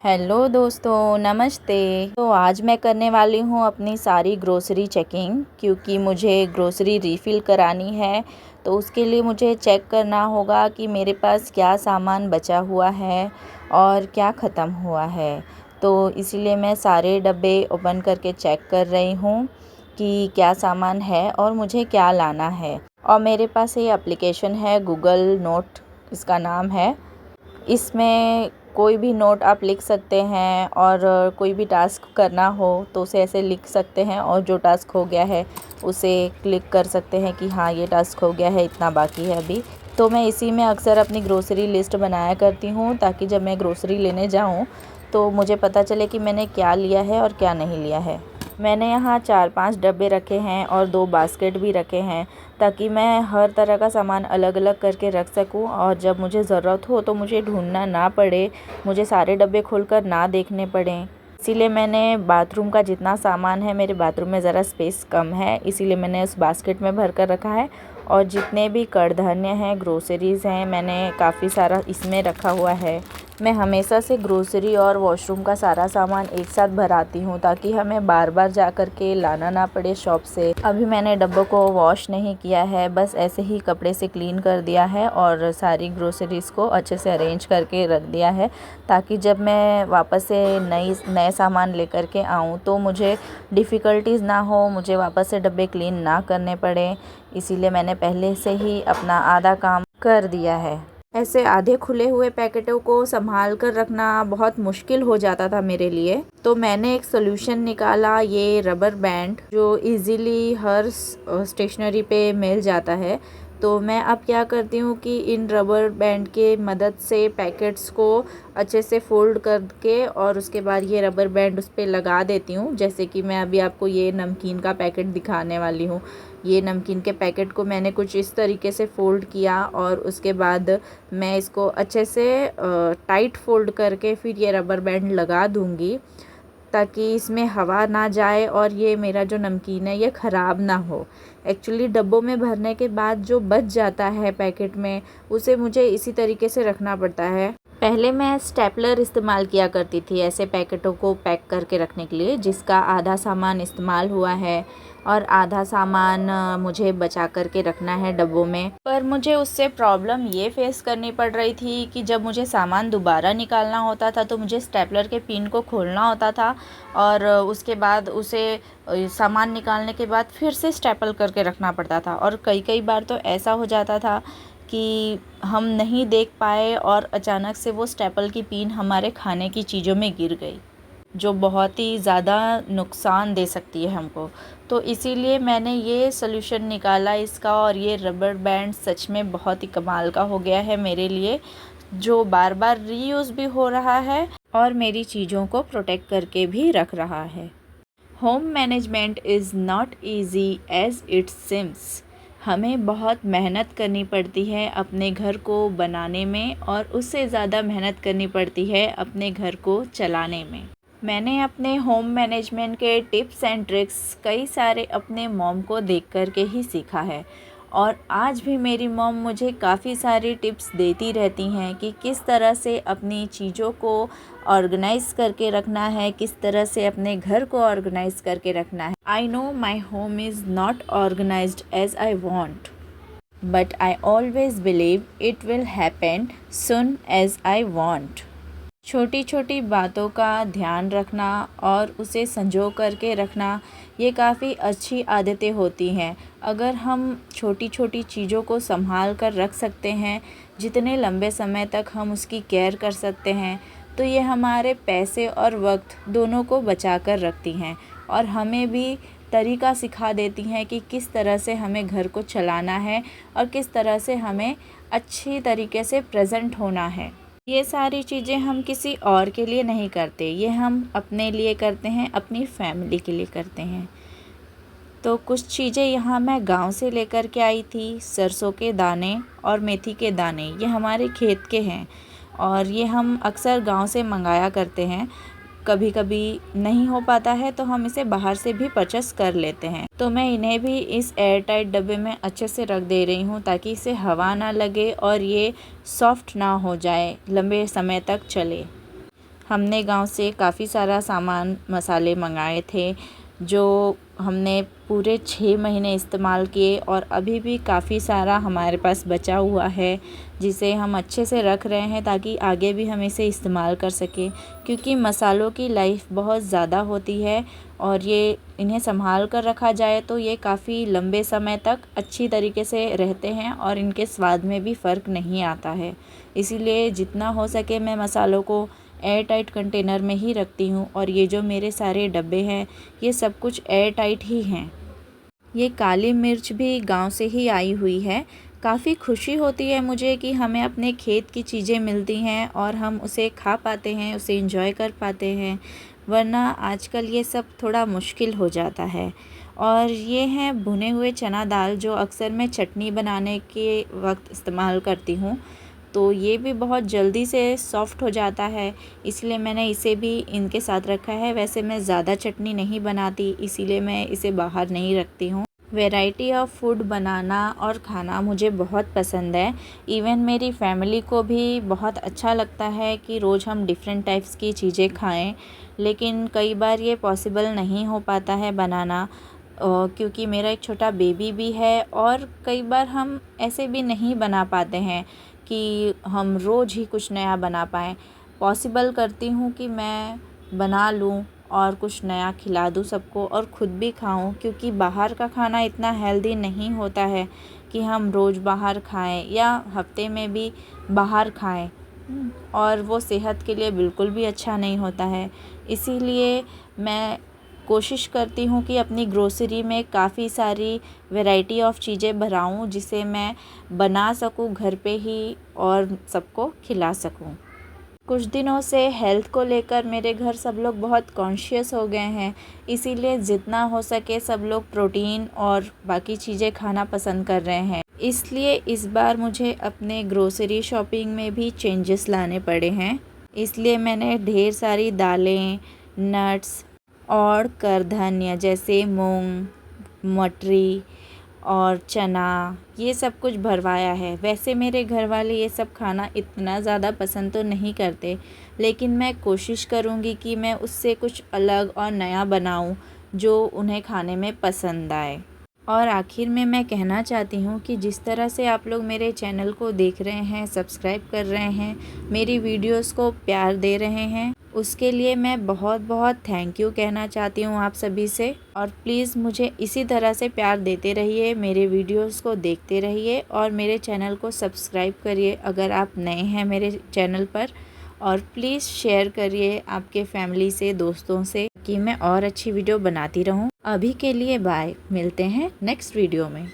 Hello दोस्तों, नमस्ते। तो आज मैं करने वाली हूँ अपनी सारी ग्रोसरी चेकिंग, क्योंकि मुझे ग्रोसरी रीफ़िल करानी है। तो उसके लिए मुझे चेक करना होगा कि मेरे पास क्या सामान बचा हुआ है और क्या ख़त्म हुआ है। तो इसीलिए मैं सारे डब्बे ओपन करके चेक कर रही हूँ कि क्या सामान है और मुझे क्या लाना है। और मेरे पास ये एप्लीकेशन है, गूगल नोट इसका नाम है। इसमें कोई भी नोट आप लिख सकते हैं और कोई भी टास्क करना हो तो उसे ऐसे लिख सकते हैं, और जो टास्क हो गया है उसे क्लिक कर सकते हैं कि हाँ ये टास्क हो गया है, इतना बाकी है अभी। तो मैं इसी में अक्सर अपनी ग्रोसरी लिस्ट बनाया करती हूँ, ताकि जब मैं ग्रोसरी लेने जाऊँ तो मुझे पता चले कि मैंने क्या लिया है और क्या नहीं लिया है। मैंने यहाँ 4-5 डब्बे रखे हैं और 2 बास्केट भी रखे हैं, ताकि मैं हर तरह का सामान अलग अलग करके रख सकूं, और जब मुझे ज़रूरत हो तो मुझे ढूंढना ना पड़े, मुझे सारे डब्बे खोलकर ना देखने पड़ें। इसीलिए मैंने बाथरूम का जितना सामान है, मेरे बाथरूम में ज़रा स्पेस कम है, इसीलिए मैंने उस बास्केट में भर कर रखा है। और जितने भी कड़धान्य हैं, ग्रोसरीज़ हैं, मैंने काफ़ी सारा इसमें रखा हुआ है। मैं हमेशा से ग्रोसरी और वॉशरूम का सारा सामान एक साथ भराती हूँ, ताकि हमें बार बार जा कर के लाना ना पड़े शॉप से। अभी मैंने डब्बों को वॉश नहीं किया है, बस ऐसे ही कपड़े से क्लीन कर दिया है और सारी ग्रोसरीज़ को अच्छे से अरेंज करके रख दिया है, ताकि जब मैं वापस से नए सामान लेकर के आऊँ तो मुझे डिफ़िकल्टीज़ ना हो, मुझे वापस से डब्बे क्लीन ना करने पड़े। इसीलिए मैंने पहले से ही अपना आधा काम कर दिया है। ऐसे आधे खुले हुए पैकेटों को संभाल कर रखना बहुत मुश्किल हो जाता था मेरे लिए। तो मैंने एक सोल्यूशन निकाला, ये रबर बैंड जो इजीली हर स्टेशनरी पे मिल जाता है। तो मैं अब क्या करती हूँ कि इन रबर बैंड के मदद से पैकेट्स को अच्छे से फ़ोल्ड करके और उसके बाद ये रबर बैंड उस पर लगा देती हूँ। जैसे कि मैं अभी आपको ये नमकीन का पैकेट दिखाने वाली हूँ। ये नमकीन के पैकेट को मैंने कुछ इस तरीके से फ़ोल्ड किया, और उसके बाद मैं इसको अच्छे से टाइट फ़ोल्ड करके फिर ये रबर बैंड लगा दूँगी, ताकि इसमें हवा ना जाए और ये मेरा जो नमकीन है ये ख़राब ना हो। एक्चुअली डब्बों में भरने के बाद जो बच जाता है पैकेट में, उसे मुझे इसी तरीके से रखना पड़ता है। पहले मैं स्टेपलर इस्तेमाल किया करती थी ऐसे पैकेटों को पैक करके रखने के लिए, जिसका आधा सामान इस्तेमाल हुआ है और आधा सामान मुझे बचा करके रखना है डब्बों में। पर मुझे उससे प्रॉब्लम ये फेस करनी पड़ रही थी कि जब मुझे सामान दोबारा निकालना होता था तो मुझे स्टेपलर के पिन को खोलना होता था, और उसके बाद उसे सामान निकालने के बाद फिर से स्टेपल करके रखना पड़ता था। और कई कई बार तो ऐसा हो जाता था कि हम नहीं देख पाए और अचानक से वो स्टेपल की पिन हमारे खाने की चीज़ों में गिर गई, जो बहुत ही ज़्यादा नुकसान दे सकती है हमको। तो इसीलिए मैंने ये सॉल्यूशन निकाला इसका, और ये रबर बैंड सच में बहुत ही कमाल का हो गया है मेरे लिए, जो बार बार रीयूज़ भी हो रहा है और मेरी चीज़ों को प्रोटेक्ट करके भी रख रहा है। Home management is not easy as it seems. हमें बहुत मेहनत करनी पड़ती है अपने घर को बनाने में, और उससे ज़्यादा मेहनत करनी पड़ती है अपने घर को चलाने में। मैंने अपने होम मैनेजमेंट के टिप्स एंड ट्रिक्स कई सारे अपने मॉम को देख कर के ही सीखा है, और आज भी मेरी मॉम मुझे काफ़ी सारी टिप्स देती रहती हैं कि किस तरह से अपनी चीज़ों को ऑर्गेनाइज़ करके रखना है, किस तरह से अपने घर को ऑर्गेनाइज़ करके रखना है। I know my home is not organised as I want, but I always believe it will happen soon as I want. छोटी छोटी बातों का ध्यान रखना और उसे संजो करके रखना, ये काफ़ी अच्छी आदतें होती हैं। अगर हम छोटी छोटी चीज़ों को संभाल कर रख सकते हैं, जितने लंबे समय तक हम उसकी केयर कर सकते हैं, तो ये हमारे पैसे और वक्त दोनों को बचा कर रखती हैं, और हमें भी तरीका सिखा देती हैं कि किस तरह से हमें घर को चलाना है और किस तरह से हमें अच्छी तरीके से प्रेजेंट होना है। ये सारी चीज़ें हम किसी और के लिए नहीं करते, ये हम अपने लिए करते हैं, अपनी फैमिली के लिए करते हैं। तो कुछ चीज़ें यहाँ मैं गांव से लेकर के आई थी। सरसों के दाने और मेथी के दाने, ये हमारे खेत के हैं, और ये हम अक्सर गांव से मंगाया करते हैं। कभी कभी नहीं हो पाता है तो हम इसे बाहर से भी परचेस कर लेते हैं। तो मैं इन्हें भी इस एयर टाइट डब्बे में अच्छे से रख दे रही हूँ, ताकि इसे हवा ना लगे और ये सॉफ्ट ना हो जाए, लंबे समय तक चले। हमने गांव से काफ़ी सारा सामान मसाले मंगाए थे जो हमने पूरे 6 महीने इस्तेमाल किए और अभी भी काफ़ी सारा हमारे पास बचा हुआ है जिसे हम अच्छे से रख रहे हैं ताकि आगे भी हम इसे इस्तेमाल कर सकें, क्योंकि मसालों की लाइफ बहुत ज़्यादा होती है और ये इन्हें संभाल कर रखा जाए तो ये काफ़ी लंबे समय तक अच्छी तरीके से रहते हैं और इनके स्वाद में भी फ़र्क नहीं आता है। इसीलिए जितना हो सके मैं मसालों को एयर टाइट कंटेनर में ही रखती हूँ और ये जो मेरे सारे डब्बे हैं ये सब कुछ एयर टाइट ही हैं। ये काली मिर्च भी गांव से ही आई हुई है। काफ़ी खुशी होती है मुझे कि हमें अपने खेत की चीज़ें मिलती हैं और हम उसे खा पाते हैं, उसे एंजॉय कर पाते हैं, वरना आजकल ये सब थोड़ा मुश्किल हो जाता है। और ये हैं भुने हुए चना दाल जो अक्सर मैं चटनी बनाने के वक्त इस्तेमाल करती हूँ, तो ये भी बहुत जल्दी से सॉफ़्ट हो जाता है, इसलिए मैंने इसे भी इनके साथ रखा है। वैसे मैं ज़्यादा चटनी नहीं बनाती, इसीलिए मैं इसे बाहर नहीं रखती हूँ। वैरायटी ऑफ फूड बनाना और खाना मुझे बहुत पसंद है। इवन मेरी फैमिली को भी बहुत अच्छा लगता है कि रोज़ हम डिफरेंट टाइप्स की चीज़ें खाएं, लेकिन कई बार ये पॉसिबल नहीं हो पाता है बनाना क्योंकि मेरा एक छोटा बेबी भी है और कई बार हम ऐसे भी नहीं बना पाते हैं कि हम रोज़ ही कुछ नया बना पाएँ। पॉसिबल करती हूँ कि मैं बना लूँ और कुछ नया खिला दूँ सबको और ख़ुद भी खाऊँ, क्योंकि बाहर का खाना इतना हेल्दी नहीं होता है कि हम रोज़ बाहर खाएं या हफ्ते में भी बाहर खाएं, और वो सेहत के लिए बिल्कुल भी अच्छा नहीं होता है। इसीलिए मैं कोशिश करती हूँ कि अपनी ग्रोसरी में काफ़ी सारी वैरायटी ऑफ चीज़ें भराऊँ जिसे मैं बना सकूँ घर पे ही और सबको खिला सकूँ। कुछ दिनों से हेल्थ को लेकर मेरे घर सब लोग बहुत कॉन्शियस हो गए हैं, इसीलिए जितना हो सके सब लोग प्रोटीन और बाकी चीज़ें खाना पसंद कर रहे हैं। इसलिए इस बार मुझे अपने ग्रोसरी शॉपिंग में भी चेंजेस लाने पड़े हैं। इसलिए मैंने ढेर सारी दालें, नट्स और करधन्य जैसे मूंग, मटरी और चना, ये सब कुछ भरवाया है। वैसे मेरे घर वाले ये सब खाना इतना ज़्यादा पसंद तो नहीं करते, लेकिन मैं कोशिश करूँगी कि मैं उससे कुछ अलग और नया बनाऊँ जो उन्हें खाने में पसंद आए। और आखिर में मैं कहना चाहती हूँ कि जिस तरह से आप लोग मेरे चैनल को देख रहे हैं, सब्सक्राइब कर रहे हैं, मेरी वीडियोस को प्यार दे रहे हैं, उसके लिए मैं बहुत बहुत थैंक यू कहना चाहती हूँ आप सभी से। और प्लीज़ मुझे इसी तरह से प्यार देते रहिए, मेरे वीडियोस को देखते रहिए और मेरे चैनल को सब्सक्राइब करिए अगर आप नए हैं मेरे चैनल पर, और प्लीज़ शेयर करिए आपके फैमिली से, दोस्तों से, कि मैं और अच्छी वीडियो बनाती रहूं। अभी के लिए बाय, मिलते हैं नेक्स्ट वीडियो में।